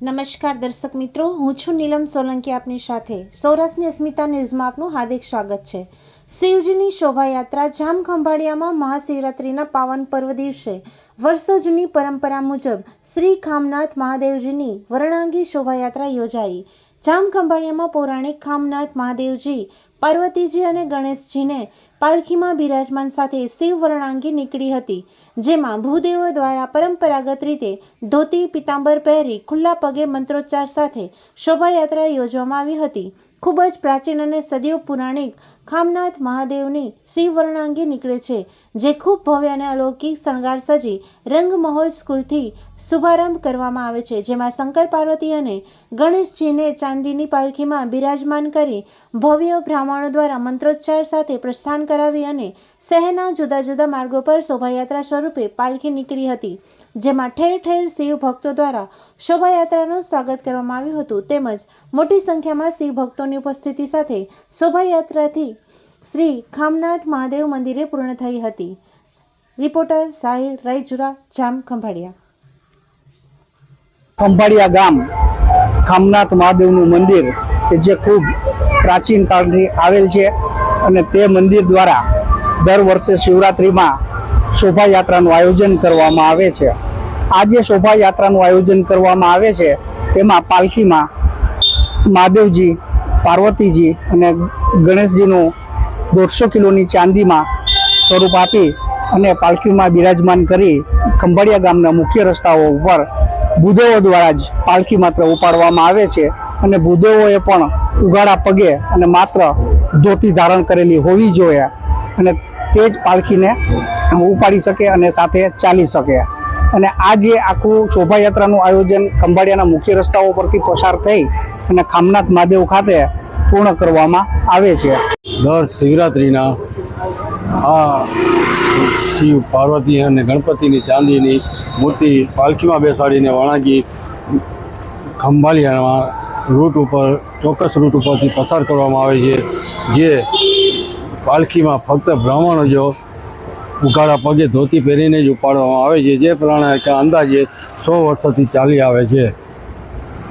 નમસ્કાર દર્શક મિત્રો, હું છું નીલમ સોલંકી આપની સાથે. સૌરાષ્ટ્રની અસ્મિતા ન્યૂઝમાં આપનું હાર્દિક સ્વાગત છે. શિવજીની શોભાયાત્રા જામખંભાળિયામાં મહાશિવરાત્રિના પાવન પર્વ દિવસે વર્ષો જૂની પરંપરા મુજબ શ્રી ખામનાથ મહાદેવજીની વર્ણાંગી શોભાયાત્રા યોજાઈ. જામખંભાળિયામાં પૌરાણિક ખામનાથ મહાદેવજી, પાર્વતીજી અને ગણેશજીને પાલખીમાં બિરાજમાન સાથે શિવ વર્ણાંગી નીકળી હતી, જેમાં ભૂદેવો દ્વારા પરંપરાગત રીતે ધોતી પીતાંબર પહેરી ખુલ્લા પગે મંત્રોચ્ચાર સાથે શોભાયાત્રા યોજવામાં આવી હતી. ખૂબ જ પ્રાચીન અને સદીઓ પુરાણિક ખામનાથ મહાદેવની શિવ વર્ણાંગી નીકળે છે, જે ખૂબ ભવ્ય અને અલૌકિક શણગાર સજી રંગમહોલ સ્કૂલથી શુભારંભ કરવામાં આવે છે, જેમાં શંકર પાર્વતી અને ગણેશજીને ચાંદીની પાલખીમાં બિરાજમાન કરી ભવ્ય બ્રાહ્મણો દ્વારા મંત્રોચ્ચાર સાથે પ્રસ્થાન કરાવી અને શહેરના જુદા જુદા માર્ગો પર શોભાયાત્રા સ્વરૂપે પાલખી નીકળી હતી, જેમાં ઠેર ઠેર શિવ ભક્તો દ્વારા શોભાયાત્રાનું સ્વાગત કરવામાં આવ્યું હતું, તેમજ મોટી સંખ્યામાં શિવ ભક્તોની ઉપસ્થિતિ સાથે શોભાયાત્રાથી શ્રી ખામનાથ મહાદેવ મંદિરે પૂર્ણ થઈ હતી. રિપોર્ટર સાહિલ રાયચુરા, જામખંભાળિયા. ખંભાળિયા ગામ ખામનાથ મહાદેવનું મંદિર કે જે ખૂબ પ્રાચીન કાળથી આવેલ છે અને તે મંદિર દ્વારા દર વર્ષે શિવરાત્રિમાં શોભાયાત્રાનું આયોજન કરવામાં આવે છે. આ જે શોભાયાત્રાનું આયોજન કરવામાં આવે છે તેમાં પાલખીમાં મહાદેવજી, પાર્વતીજી અને ગણેશજીનું 150 કિલોની ચાંદીમાં સ્વરૂપ આપી અને પાલખીમાં બિરાજમાન કરી ખંભાળિયા ગામના મુખ્ય રસ્તાઓ ઉપર ભૂદેવો દ્વારા જ પાલખી માત્ર ઉપાડવામાં આવે છે અને ભૂદેવોએ પણ ઉઘાડા પગે અને માત્ર ધોતી ધારણ કરેલી હોવી જોઈએ અને તે જ પાલખીને ઉપાડી શકે અને સાથે ચાલી શકે. અને આ જે આખું શોભાયાત્રાનું આયોજન ખંભાળિયાના મુખ્ય રસ્તાઓ પરથી પસાર થઈ અને ખામનાથ મહાદેવ ખાતે પૂર્ણ કરવામાં આવે છે. દર શિવરાત્રિના આ શિવ, પાર્વતી અને ગણપતિની ચાંદીની મૂર્તિ પાલખીમાં બેસાડીને વણાંગી ખંભાળિયામાં રૂટ ઉપર ચોક્કસ રૂટ ઉપરથી પસાર કરવામાં આવે છે, જે પાલખીમાં ફક્ત બ્રાહ્મણો જો ઉઘાડા પગે ધોતી પહેરીને જ ઉપાડવામાં આવે છે, જે પ્રમાણે અંદાજે 100 વર્ષોથી ચાલી આવે છે.